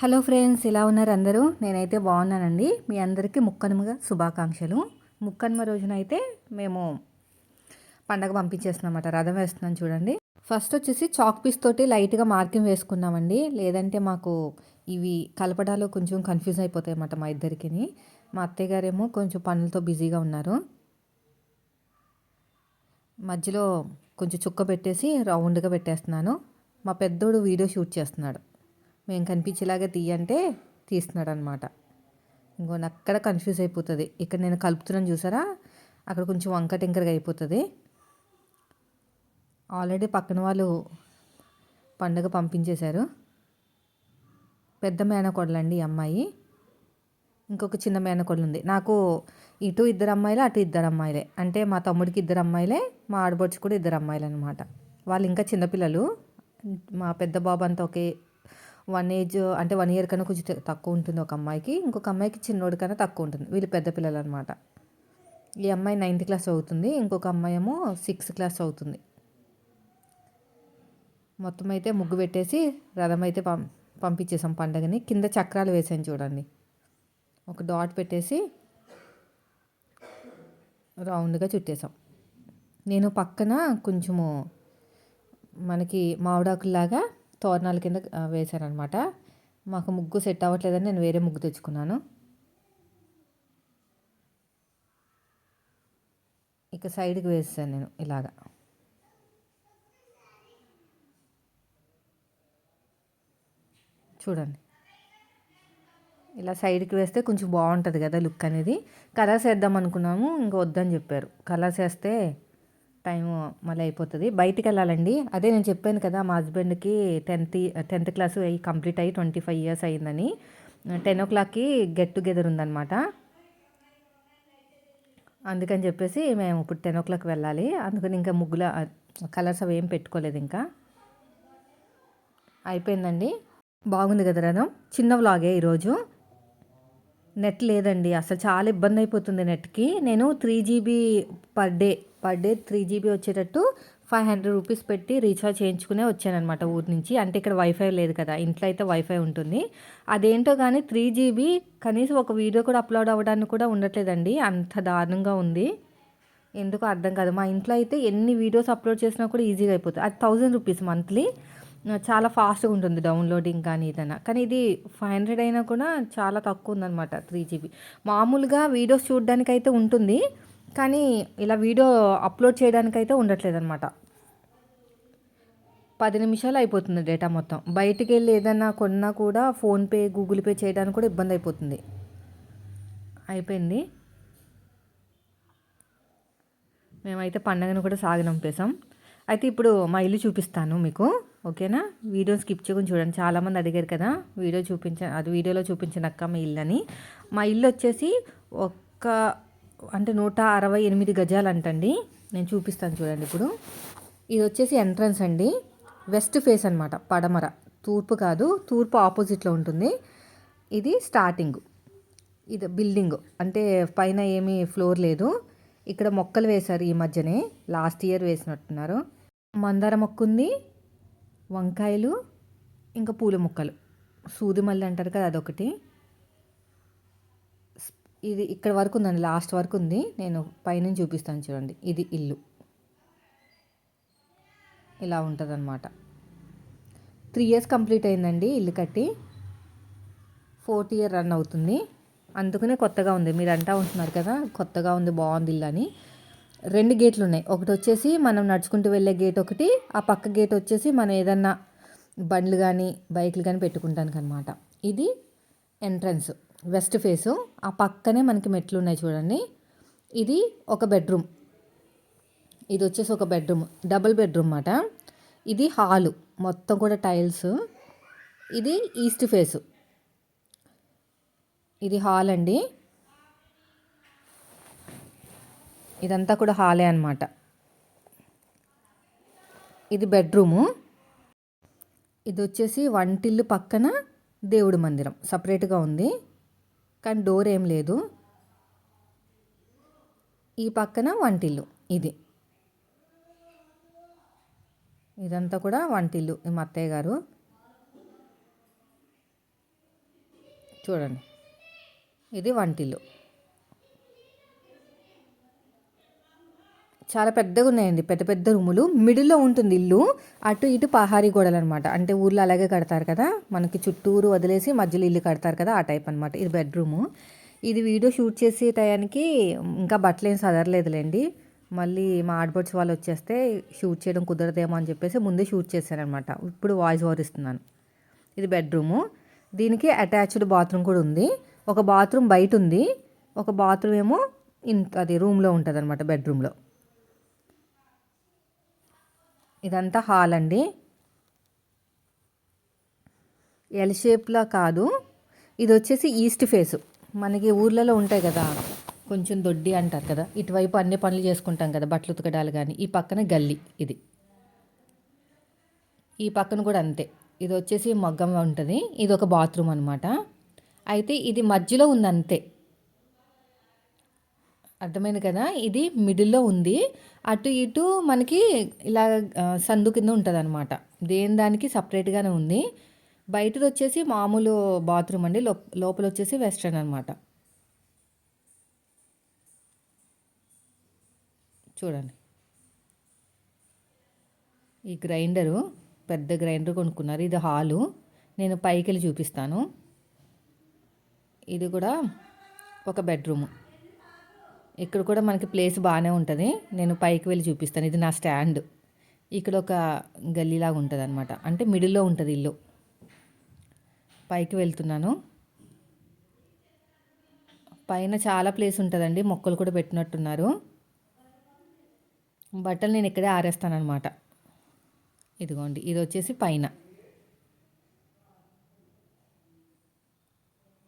Hello friends, ఎలా ఉన్నారు అందరూ? నేనైతే బాగున్నానండి. మీ అందరికీ ముక్కనుమగా శుభాకాంక్షలు. ముక్కనుమ రోజునైతే మేము పండగ పంపించేస్తున్నామన్నమాట. రథం వేస్తున్నాం చూడండి. ఫస్ట్ వచ్చేసి చాక్ పీస్ తోటి లైట్గా మార్కింగ్ వేసుకున్నామండి. లేదంటే మాకు ఇవి కలపడాలో కొంచెం కన్ఫ్యూజ్ అయిపోతాయి అన్నమాట మా ఇద్దరికి. మా అత్తయ్య గారేమో కొంచెం పనులతో బిజీగా ఉన్నారు. మధ్యలో కొంచెం చుక్క పెట్టేసి రౌండ్గా పెట్టేస్తున్నాను. మా పెద్దోడు వీడియో షూట్ చేస్తున్నాడు. మేము కనిపించేలాగా తీయంటే తీస్తున్నాడు అనమాట. ఇంకో అక్కడ కన్ఫ్యూజ్ అయిపోతుంది. ఇక్కడ నేను కలుపుతున్నాను చూసారా, అక్కడ కొంచెం వంక టింకరగా అయిపోతుంది. ఆల్రెడీ పక్కన వాళ్ళు పండుగ పంపించేశారు. పెద్ద మేనకోడలండి ఈ అమ్మాయి. ఇంకొక చిన్న మేనకోడలు ఉంది. నాకు ఇటు ఇద్దరు అమ్మాయిలే, అటు ఇద్దరు అమ్మాయిలే. అంటే మా తమ్ముడికి ఇద్దరు అమ్మాయిలే, మా ఆడబడుచు కూడా ఇద్దరు అమ్మాయిలు అనమాట. వాళ్ళు ఇంకా చిన్నపిల్లలు. మా పెద్ద బాబు అంతా ఒకే ఏజ్, అంటే 1 ఇయర్ కన్నా కొంచెం తక్కువ ఉంటుంది ఒక అమ్మాయికి. ఇంకొక అమ్మాయికి చిన్నోడి కన్నా తక్కువ ఉంటుంది. వీళ్ళు పెద్ద పిల్లలు అనమాట. ఈ అమ్మాయి 9th క్లాస్ అవుతుంది, ఇంకొక అమ్మాయి ఏమో 6th క్లాస్ అవుతుంది. మొత్తం అయితే ముగ్గు పెట్టేసి రథం అయితే పంపించేసాం పండగని. కింద చక్రాలు వేసాను చూడండి. ఒక డాట్ పెట్టేసి రౌండ్గా చుట్టేసాం. నేను పక్కన కొంచెము మనకి మామిడాకులాగా తోరణాల కింద వేశానమాట. మాకు ముగ్గు సెట్ అవ్వట్లేదని నేను వేరే ముగ్గు తెచ్చుకున్నాను. ఇక సైడ్కి వేసాను నేను ఇలాగా. చూడండి, ఇలా సైడ్కి వేస్తే కొంచెం బాగుంటుంది కదా లుక్ అనేది. కలర్స్ వేద్దాం అనుకున్నాము, ఇంకా వద్దని చెప్పారు. కలర్స్ వేస్తే టైం మళ్ళీ అయిపోతుంది. బయటికి వెళ్ళాలండి. అదే నేను చెప్పాను కదా, మా హస్బెండ్కి 10th క్లాస్ కంప్లీట్ అయ్యి 25 years అయిందని. 10 o'clockకి గెట్ టుగెదర్ ఉందన్నమాట. అందుకని చెప్పేసి మేము ఇప్పుడు 10 o'clock వెళ్ళాలి. అందుకని ఇంకా ముగ్గుల కలర్స్ అవి ఏం పెట్టుకోలేదు. ఇంకా అయిపోయిందండి. బాగుంది కదా రథం. చిన్న వ్లాగే ఈరోజు. నెట్ లేదండి, అసలు చాలా ఇబ్బంది అయిపోతుంది నెట్కి. నేను 3 GB పర్ డే 3 GB వచ్చేటట్టు 500 రూపీస్ పెట్టి రీఛార్జ్ చేయించుకునే వచ్చానమాట ఊరి నుంచి. అంటే ఇక్కడ వైఫై లేదు కదా, ఇంట్లో అయితే వైఫై ఉంటుంది. అదేంటో కానీ 3 GB కనీసం ఒక వీడియో కూడా అప్లోడ్ అవ్వడానికి కూడా ఉండట్లేదండి. అంత దారుణంగా ఉంది. ఎందుకో అర్థం కాదు. మా ఇంట్లో అయితే ఎన్ని వీడియోస్ అప్లోడ్ చేసినా కూడా ఈజీగా అయిపోతుంది. అది 1000 రూపీస్ మంత్లీ. చాలా ఫాస్ట్గా ఉంటుంది డౌన్లోడింగ్ కానీ ఏదైనా. కానీ ఇది 500 అయినా కూడా చాలా తక్కువ ఉందన్నమాట 3 GB. మామూలుగా వీడియోస్ చూడడానికైతే ఉంటుంది, కానీ ఇలా వీడియో అప్లోడ్ చేయడానికైతే ఉండట్లేదు అనమాట. 10 నిమిషాలు అయిపోతుంది డేటా మొత్తం. బయటికి వెళ్ళి ఏదైనా కొన్నా కూడా ఫోన్పే, గూగుల్ పే చేయడానికి కూడా ఇబ్బంది అయిపోతుంది. అయిపోయింది. మేమైతే పండగను కూడా సాగనంపేసాం. అయితే ఇప్పుడు మా ఇల్లు చూపిస్తాను మీకు, ఓకేనా? వీడియో స్కిప్ చేయకుండా చూడండి. చాలామంది అడిగారు కదా వీడియోలో చూపించినక్క మీ ఇల్లు అని. మా ఇల్లు వచ్చేసి అంటే 168 గజాలు అంటండి. నేను చూపిస్తాను చూడండి ఇప్పుడు. ఇది వచ్చేసి ఎంట్రన్స్ అండి. వెస్ట్ ఫేస్ అనమాట, పడమర. తూర్పు కాదు, తూర్పు ఆపోజిట్లో ఉంటుంది. ఇది స్టార్టింగ్. ఇది బిల్డింగ్, అంటే పైన ఏమీ ఫ్లోర్ లేదు. ఇక్కడ మొక్కలు వేశారు ఈ మధ్యనే, లాస్ట్ ఇయర్ వేసినట్టున్నారు. మందార మొక్క ఉంది, వంకాయలు, ఇంకా పూల మొక్కలు, సూది మల్లి అంటారు కదా అదొకటి. ఇది ఇక్కడ వరకు ఉందండి, లాస్ట్ వరకు ఉంది. నేను పైనుంచి చూపిస్తాను చూడండి. ఇది ఇల్లు ఇలా ఉంటుంది అన్నమాట. 3 years కంప్లీట్ అయిందండి ఇల్లు కట్టి. 4th year రన్ అవుతుంది. అందుకనే కొత్తగా ఉంది. మీరు అంటా ఉంటున్నారు కదా కొత్తగా ఉంది, బాగుంది ఇల్లు అని. 2 గేట్లు ఉన్నాయి. ఒకటి వచ్చేసి మనం నడుచుకుంటూ వెళ్ళే గేట్ ఒకటి, ఆ పక్క గేట్ వచ్చేసి మనం ఏదన్నా బండ్లు కానీ బైక్లు కానీ పెట్టుకుంటానికి అనమాట. ఇది ఎంట్రన్స్, వెస్ట్ ఫేసు. ఆ పక్కనే మనకి మెట్లు ఉన్నాయి చూడండి. ఇది ఒక బెడ్రూమ్. ఇది వచ్చేసి ఒక బెడ్రూమ్, డబుల్ బెడ్రూమ్ అన్నమాట. ఇది హాలు, మొత్తం కూడా టైల్స్. ఇది ఈస్ట్ ఫేసు. ఇది హాల్ అండి. ఇదంతా కూడా హాలే అనమాట. ఇది బెడ్రూము. ఇది వచ్చేసి వంటిల్లు పక్కన దేవుడి మందిరం సపరేట్గా ఉంది, కానీ డోర్ ఏం లేదు. ఈ పక్కన వంటిల్లు. ఇదంతా కూడా వంటిల్లు. మా అత్తయ్య గారు. చూడండి, ఇది వంటిల్లు. చాలా పెద్దగా ఉన్నాయండి, పెద్ద పెద్ద రూములు. మిడిల్లో ఉంటుంది ఇల్లు. అటు ఇటు పహారీ గోడలు అనమాట. అంటే ఊర్లో అలాగే కడతారు కదా, మనకి చుట్టూరు వదిలేసి మధ్యలో ఇల్లు కడతారు కదా, ఆ టైప్ అనమాట. ఇది బెడ్రూము. ఇది వీడియో షూట్ చేసే టయానికి ఇంకా బట్టలు ఏం సదరలేదులేండి. మళ్ళీ మా ఆడపడుచు వాళ్ళు వచ్చేస్తే షూట్ చేయడం కుదరదేమో అని చెప్పేసి ముందే షూట్ చేశానమాట. ఇప్పుడు వాయిస్ ఓవర్ ఇస్తున్నాను. ఇది బెడ్రూము. దీనికి అటాచ్డ్ బాత్రూమ్ కూడా ఉంది. ఒక బాత్రూమ్ బయట ఉంది, ఒక బాత్రూమ్ ఏమో అది రూమ్లో ఉంటుంది అనమాట, బెడ్రూమ్లో. ఇదంతా హాల్ అండి. ఎల్ షేప్లా కాదు, ఇది వచ్చేసి ఈస్ట్ ఫేసు. మనకి ఊర్లలో ఉంటాయి కదా, కొంచెం దొడ్డి అంటారు కదా, ఇటువైపు అన్ని పనులు చేసుకుంటాం కదా, బట్టలు ఉతకడాలు కానీ. ఈ పక్కన గల్లీ ఇది. ఈ పక్కన కూడా అంతే. ఇది వచ్చేసి మగ్గం ఉంటుంది. ఇది ఒక బాత్రూమ్ అనమాట. అయితే ఇది మధ్యలో ఉంది అంతే. అర్థమైంది కదా, ఇది మిడిల్లో ఉంది. అటు ఇటు మనకి ఇలా సందు కింద ఉంటుంది అనమాట. దేని దానికి సపరేట్గానే ఉంది. బయటది వచ్చేసి మామూలు బాత్రూమ్ అండి, లోపల వచ్చేసి వెస్ట్రన్ అనమాట. చూడండి, ఈ గ్రైండరు, పెద్ద గ్రైండర్ కొనుక్కున్నారు. ఇది హాలు. నేను పైకి వెళ్ళి చూపిస్తాను. ఇది కూడా ఒక బెడ్రూము. ఇక్కడ కూడా మనకి ప్లేస్ బాగానే ఉంటుంది. నేను పైకి వెళ్ళి చూపిస్తాను. ఇది నా స్టాండ్. ఇక్కడ ఒక గల్లీలాగా ఉంటుంది అనమాట, అంటే మిడిల్లో ఉంటుంది ఇల్లు. పైకి వెళ్తున్నాను. పైన చాలా ప్లేస్ ఉంటుందండి, మొక్కలు కూడా పెట్టినట్టున్నారు. బట్టలు నేను ఇక్కడే ఆరేస్తాను అనమాట. ఇదిగోండి, ఇది వచ్చేసి పైన.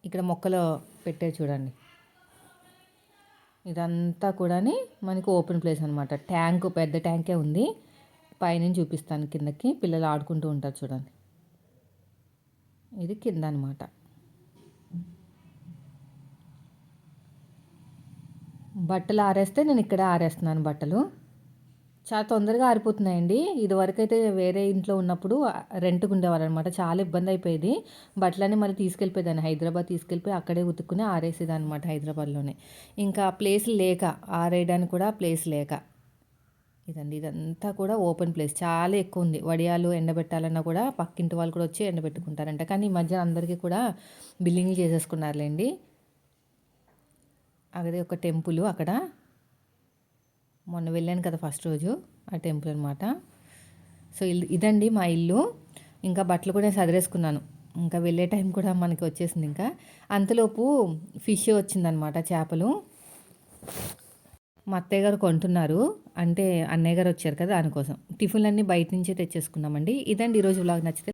ఇక్కడ మొక్కలు పెట్టే చూడండి. ఇదంతా కూడా మనకి ఓపెన్ ప్లేస్ అనమాట. ట్యాంక్, పెద్ద ట్యాంకే ఉంది. పైనుంచి చూపిస్తాను కిందకి. పిల్లలు ఆడుకుంటూ ఉంటారు చూడండి. ఇది కింద అనమాట. బట్టలు ఆరేస్తే నేను ఇక్కడే ఆరేస్తున్నాను బట్టలు. చాలా తొందరగా ఆరిపోతున్నాయండి. ఇదివరకు అయితే వేరే ఇంట్లో ఉన్నప్పుడు రెంట్కి ఉండేవారు అనమాట. చాలా ఇబ్బంది అయిపోయేది. బట్టలన్నీ మళ్ళీ తీసుకెళ్ళిపోయేదాన్ని, హైదరాబాద్ తీసుకెళ్ళిపోయి అక్కడే ఉతుక్కుని ఆరేసేదాన్ని అనమాట, హైదరాబాద్లోనే. ఇంకా ప్లేస్ లేక, ఆరేయడానికి కూడా ప్లేస్ లేక. ఇదండి, ఇదంతా కూడా ఓపెన్ ప్లేస్. చాలా ఎక్కువ ఉంది. వడియాలు ఎండబెట్టాలన్నా కూడా పక్కింటి వాళ్ళు కూడా వచ్చి ఎండబెట్టుకుంటారంట. కానీ ఈ మధ్య అందరికీ కూడా బిల్లింగ్లు చేసేసుకున్నారులేండి. అదే ఒక టెంపుల్ అక్కడ, మొన్న వెళ్ళాను కదా ఫస్ట్ రోజు, ఆ టెంపుల్ అనమాట. సో ఇదండి మా ఇల్లు. ఇంకా బట్టలు కూడా సదిరేసుకున్నాను. ఇంకా వెళ్ళే టైం కూడా మనకి వచ్చేసింది. ఇంకా అంతలోపు ఫిష్ వచ్చిందనమాట, చేపలు. మా అత్తయ్య గారు కొంటున్నారు, అంటే అన్నయ్య గారు వచ్చారు కదా, దానికోసం. టిఫిన్లన్నీ బయట నుంచే తెచ్చేసుకున్నామండి. ఇదండి ఈరోజు వ్లాగ్. నచ్చితే